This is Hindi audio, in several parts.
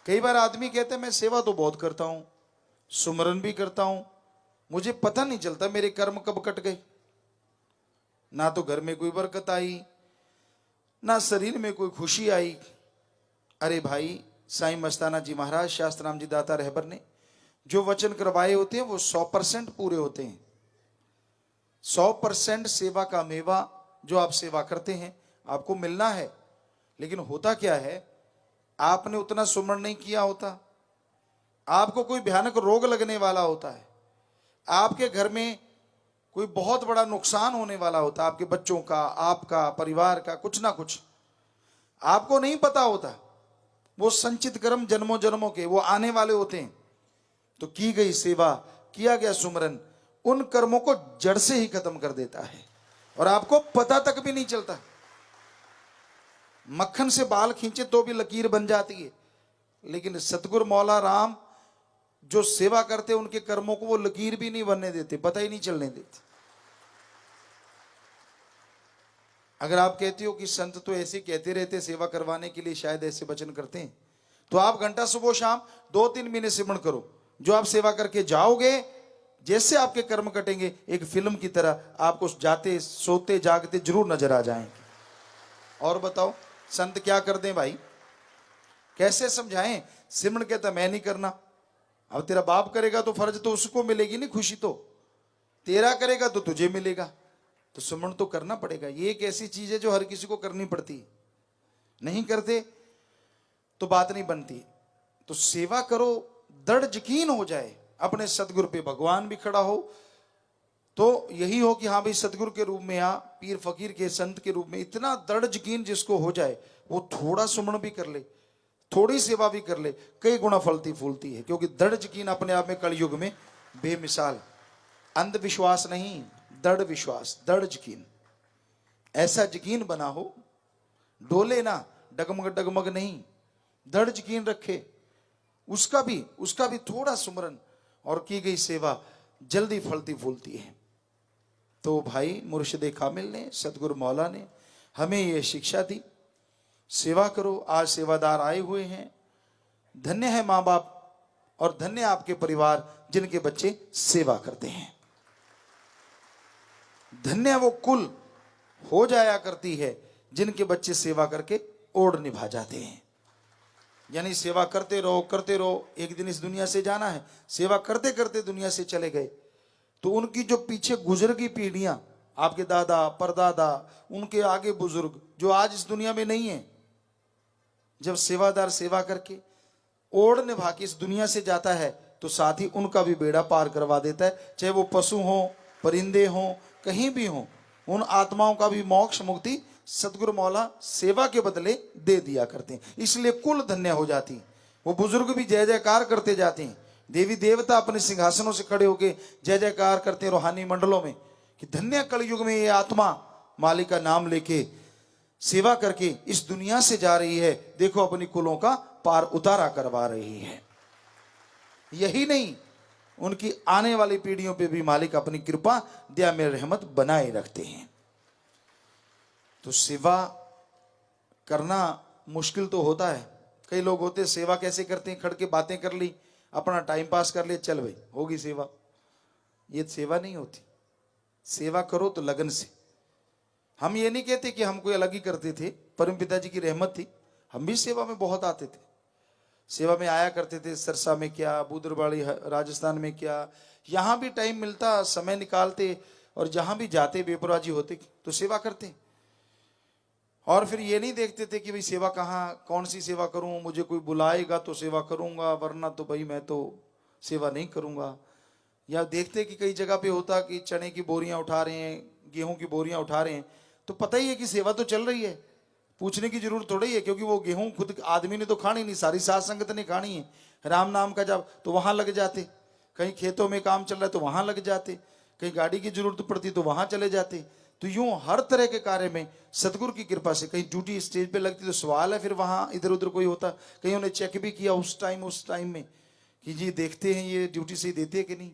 कई बार आदमी कहते हैं मैं सेवा तो बहुत करता हूं, सुमरन भी करता हूं, मुझे पता नहीं चलता मेरे कर्म कब कट गए। ना तो घर में कोई बरकत आई, ना शरीर में कोई खुशी आई। अरे भाई, साईं मस्ताना जी महाराज, शास्त्राम जी दाता रहबर ने जो वचन करवाए होते हैं वो 100% पूरे होते हैं। 100% सेवा का मेवा जो आप सेवा करते हैं आपको मिलना है। लेकिन होता क्या है, आपने उतना सुमरण नहीं किया होता, आपको कोई भयानक रोग लगने वाला होता है, आपके घर में कोई बहुत बड़ा नुकसान होने वाला होता है, आपके बच्चों का, आपका, परिवार का, कुछ ना कुछ आपको नहीं पता होता। वो संचित कर्म जन्मों जन्मों के वो आने वाले होते हैं। तो की गई सेवा, किया गया सुमरन उन कर्मों को जड़ से ही खत्म कर देता है और आपको पता तक भी नहीं चलता। मक्खन से बाल खींचे तो भी लकीर बन जाती है, लेकिन सतगुरु मौला राम जो सेवा करते उनके कर्मों को वो लकीर भी नहीं बनने देते, पता ही नहीं चलने देते। अगर आप कहते हो कि संत तो ऐसे कहते रहते सेवा करवाने के लिए, शायद ऐसे वचन करते हैं, तो आप घंटा सुबह शाम 2-3 महीने सिमरण करो। जो आप सेवा करके जाओगे, जैसे आपके कर्म कटेंगे एक फिल्म की तरह आपको जाते सोते जागते जरूर नजर आ जाएंगे। और बताओ संत क्या कर दें भाई, कैसे समझाएं? सिमरण कहता मैं नहीं करना। अब तेरा बाप करेगा तो फर्ज तो उसको मिलेगी नहीं, खुशी तो तेरा करेगा तो तुझे मिलेगा, तो सिमरण तो करना पड़ेगा। ये एक ऐसी चीज है जो हर किसी को करनी पड़ती है, नहीं करते तो बात नहीं बनती। तो सेवा करो, दृढ़ यकीन हो जाए अपने सतगुरु पे, भगवान भी खड़ा हो तो यही हो कि हाँ भाई सतगुरु के रूप में या पीर फकीर के संत के रूप में इतना दृढ़ यकीन जिसको हो जाए, वो थोड़ा सुमरण भी कर ले, थोड़ी सेवा भी कर ले, कई गुना फलती फूलती है। क्योंकि दृढ़ यकीन अपने आप में कलयुग में बेमिसाल। अंधविश्वास नहीं, दृढ़ विश्वास, दृढ़ यकीन। ऐसा यकीन बना हो, डोले ना, डगमग डगमग नहीं, दृढ़ यकीन रखे। उसका भी थोड़ा सुमरन और की गई सेवा जल्दी फलती फूलती है। तो भाई मुर्शिद कामिल ने, सतगुरु मौला ने हमें यह शिक्षा दी, सेवा करो। आज सेवादार आए हुए हैं, धन्य है माँ बाप और धन्य आपके परिवार जिनके बच्चे सेवा करते हैं। धन्य वो कुल हो जाया करती है जिनके बच्चे सेवा करके ओढ़ निभा जाते हैं। यानी सेवा करते रहो, एक दिन इस दुनिया से जाना है। सेवा करते करते दुनिया से चले गए तो उनकी जो पीछे गुजर की पीढ़ियां, आपके दादा परदादा, उनके आगे बुजुर्ग जो आज इस दुनिया में नहीं है, जब सेवादार सेवा करके ओढ़ निभा के इस दुनिया से जाता है तो साथ ही उनका भी बेड़ा पार करवा देता है। चाहे वो पशु हो, परिंदे हो, कहीं भी हो, उन आत्माओं का भी मोक्ष मुक्ति सतगुरु मौला सेवा के बदले दे दिया करते हैं। इसलिए कुल धन्य हो जाती। वो बुजुर्ग भी जय जयकार करते जाते हैं, देवी देवता अपने सिंहासनों से खड़े होकर जय जयकार करते हैं रूहानी मंडलों में कि धन्य कलयुग में ये आत्मा मालिक का नाम लेके सेवा करके इस दुनिया से जा रही है। देखो अपनी कुलों का पार उतारा करवा रही है। यही नहीं, उनकी आने वाली पीढ़ियों पे भी मालिक अपनी कृपा दया में रहमत बनाए रखते हैं। तो सेवा करना मुश्किल तो होता है। कई लोग होते सेवा कैसे करते हैं, खड़ के बातें कर ली, अपना टाइम पास कर लिया, चल भाई होगी सेवा। ये सेवा नहीं होती। सेवा करो तो लगन से। हम ये नहीं कहते कि हम कोई अलग ही करते थे, परम पिताजी की रहमत थी, हम भी सेवा में बहुत आते थे, सेवा में आया करते थे। सरसा में क्या, बूदरबाड़ी राजस्थान में क्या, यहाँ भी टाइम मिलता समय निकालते और जहाँ भी जाते बेपरवाजी होते तो सेवा करते। और फिर ये नहीं देखते थे कि भाई सेवा कहाँ, कौन सी सेवा करूं, मुझे कोई बुलाएगा तो सेवा करूंगा, वरना तो भाई मैं तो सेवा नहीं करूंगा। या देखते कि कई जगह पे होता कि चने की बोरियां उठा रहे हैं, गेहूं की बोरियां उठा रहे हैं, तो पता ही है कि सेवा तो चल रही है, पूछने की जरूरत थोड़ी है। क्योंकि वो गेहूं खुद आदमी ने तो खानी नहीं, सारी साध संगत ने खानी है। राम नाम का जब तो वहां लग जाते, कहीं खेतों में काम चल रहा है तो वहां लग जाते, कहीं गाड़ी की जरूरत पड़ती तो वहां चले जाते। तो यूं हर तरह के कार्य में सतगुरु की कृपा से, कहीं ड्यूटी स्टेज पे लगती तो सवाल है फिर वहां इधर उधर कोई होता, कहीं उन्हें चेक भी किया उस टाइम में कि जी देखते हैं ये ड्यूटी सही देते हैं कि नहीं।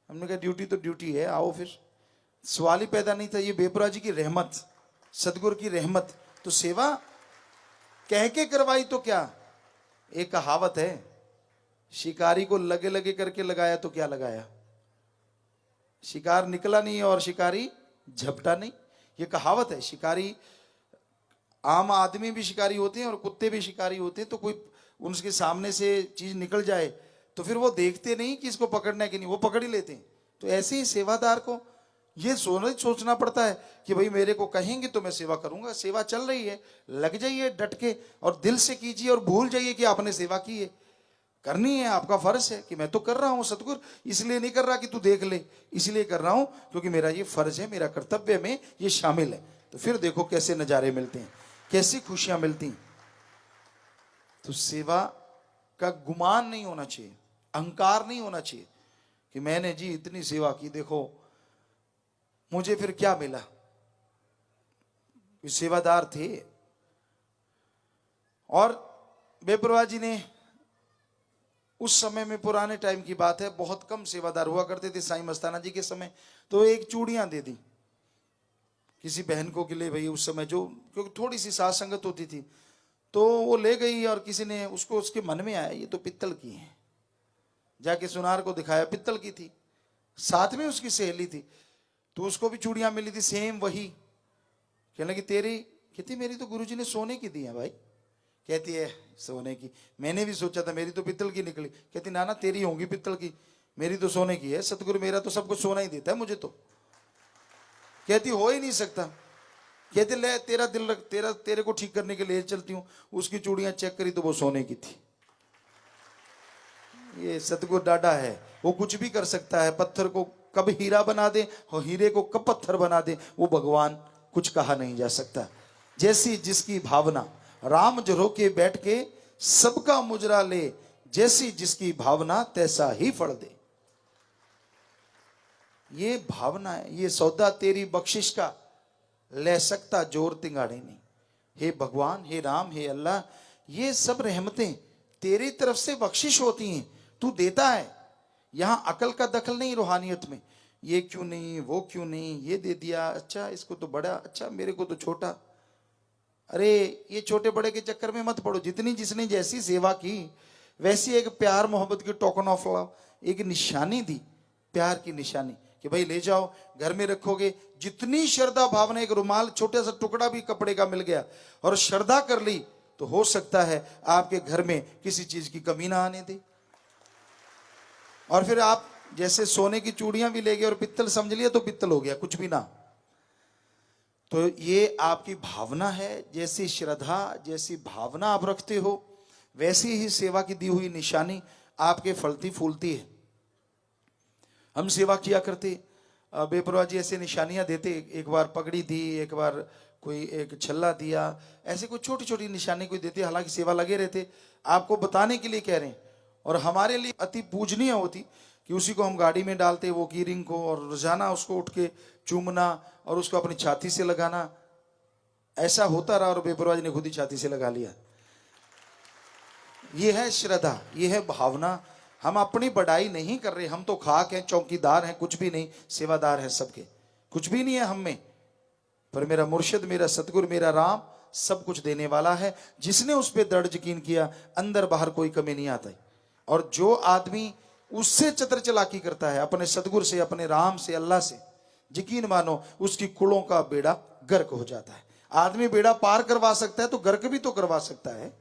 हमने कहा ड्यूटी तो ड्यूटी है, आओ। फिर सवाल ही पैदा नहीं था। ये बेपरा जी की रहमत, सतगुरु की रहमत। तो सेवा कह के करवाई तो क्या, एक कहावत है, शिकारी को लगे लगे करके लगाया तो क्या लगाया, शिकार निकला नहीं और शिकारी झपटा नहीं। ये कहावत है। शिकारी, आम आदमी भी शिकारी होते हैं और कुत्ते भी शिकारी होते हैं। तो कोई उनके सामने से चीज निकल जाए तो फिर वो देखते नहीं कि इसको पकड़ना है कि नहीं, वो पकड़ ही लेते हैं। तो ऐसे ही सेवादार को ये सोचना पड़ता है कि भाई मेरे को कहेंगे तो मैं सेवा करूंगा। सेवा चल रही है, लग जाइए डट के और दिल से कीजिए और भूल जाइए कि आपने सेवा की है। करनी है, आपका फर्ज है कि मैं तो कर रहा हूं सतगुरु, इसलिए नहीं कर रहा कि तू देख ले, इसलिए कर रहा हूं क्योंकि मेरा ये फर्ज है, मेरा कर्तव्य में ये शामिल है। तो फिर देखो कैसे नजारे मिलते हैं, कैसी खुशियां मिलती हैं। तो सेवा का गुमान नहीं होना चाहिए, अहंकार नहीं होना चाहिए कि मैंने जी इतनी सेवा की, देखो मुझे फिर क्या मिला। सेवादार थे और बेपरवाह जी ने उस समय में, पुराने टाइम की बात है, बहुत कम सेवादार हुआ करते थे साईं मस्ताना जी के समय। तो एक चूड़ियां दे दी किसी बहन को के लिए भाई, उस समय जो, क्योंकि थोड़ी सी साथ संगत होती थी, तो वो ले गई और किसी ने उसको, उसके मन में आया ये तो पित्तल की है, जाके सुनार को दिखाया, पित्तल की थी, साथ में उसकी सहेली थी, तो उसको भी चूड़ियां मिली थी सेम वही। कहने लगी तेरी, कहती मेरी तो गुरुजी ने सोने की दी है भाई। कहती है सोने की, मैंने भी सोचा था मेरी तो पित्तल की निकली। कहती ना ना तेरी होंगी पित्तल की, मेरी तो सोने की है, सतगुरु मेरा तो सब कुछ सोना ही देता है मुझे तो। कहती हो ही नहीं सकता। कहते ले तेरा दिल रख, तेरे को ठीक करने के लिए चलती हूँ। उसकी चूड़ियां चेक करी तो वो सोने की थी। ये सतगुरु डाडा है, वो कुछ भी कर सकता है, पत्थर को कब हीरा बना दे और हीरे को कब पत्थर बना दे, वो भगवान, कुछ कहा नहीं जा सकता। जैसी जिसकी भावना, राम जो रोके बैठ के सबका मुजरा ले, जैसी जिसकी भावना तैसा ही फल दे। ये भावना है, ये सौदा तेरी बख्शिश का, ले सकता जोर तिंगाड़े नहीं। हे भगवान, हे राम, हे अल्लाह, ये सब रहमतें तेरी तरफ से बख्शिश होती हैं, तू देता है। यहां अकल का दखल नहीं रूहानियत में, ये क्यों नहीं, वो क्यों नहीं, ये दे दिया, अच्छा इसको तो बड़ा, अच्छा मेरे को तो छोटा। अरे ये छोटे बड़े के चक्कर में मत पड़ो। जितनी जिसने जैसी सेवा की वैसी एक प्यार मोहब्बत की टोकन ऑफ लव, एक निशानी दी, प्यार की निशानी कि भाई ले जाओ, घर में रखोगे। जितनी श्रद्धा भावना, एक रुमाल छोटा सा टुकड़ा भी कपड़े का मिल गया और श्रद्धा कर ली तो हो सकता है आपके घर में किसी चीज की कमी ना आने दे। और फिर आप जैसे सोने की चूड़ियां भी ले गए और पित्तल समझ लिया तो पित्तल हो गया, कुछ भी ना। तो ये आपकी भावना है, जैसी श्रद्धा, जैसी भावना आप रखते हो, वैसी ही सेवा की दी हुई निशानी आपके फलती फूलती है। हम सेवा किया करते, बेपरवाह जी ऐसे निशानियां देते, एक बार पगड़ी दी, एक बार कोई एक छल्ला दिया, ऐसे कोई छोटी छोटी निशानी कोई देते। हालांकि सेवा लगे रहते, आपको बताने के लिए कह रहे हैं। और हमारे लिए अति पूजनीय होती कि उसी को हम गाड़ी में डालते, वो की रिंग को, और रोजाना उसको उठ के चूमना और उसको अपनी छाती से लगाना। ऐसा होता रहा और बेपरवाह जी ने खुद ही छाती से लगा लिया। ये है श्रद्धा, ये है भावना। हम अपनी बड़ाई नहीं कर रहे, हम तो खाक हैं, चौकीदार हैं, कुछ भी नहीं, सेवादार हैं सबके, कुछ भी नहीं है हम में। पर मेरा मुर्शिद, मेरा सतगुरु, मेरा राम सब कुछ देने वाला है। जिसने उस पर दृढ़ यकीन किया, अंदर बाहर कोई कमी नहीं आता। और जो आदमी उससे चतर चलाकी करता है, अपने सतगुरु से, अपने राम से, अल्लाह से, यकीन मानो उसकी कुलों का बेड़ा गर्क हो जाता है। आदमी बेड़ा पार करवा सकता है तो गर्क भी तो करवा सकता है।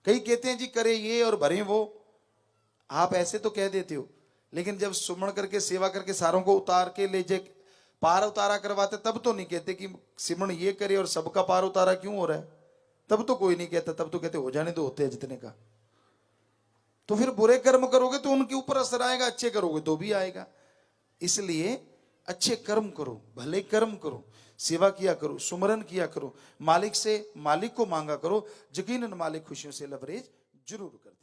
कई कहते हैं जी करे ये और भरे वो, आप ऐसे तो कह देते हो, लेकिन जब सुमण करके सेवा करके सारों को उतार के ले जाए, पार उतारा करवाते, तब तो नहीं कहते कि सिमण ये करे और सबका पार उतारा क्यों हो रहा है। तब तो कोई नहीं कहता, तब तो कहते हो जाने दो, होते हैं जितने का। तो फिर बुरे कर्म करोगे तो उनके ऊपर असर आएगा, अच्छे करोगे तो भी आएगा। इसलिए अच्छे कर्म करो, भले कर्म करो, सेवा किया करो, सुमरन किया करो, मालिक से मालिक को मांगा करो। यकीनन मालिक खुशियों से लबरेज जरूर करता है।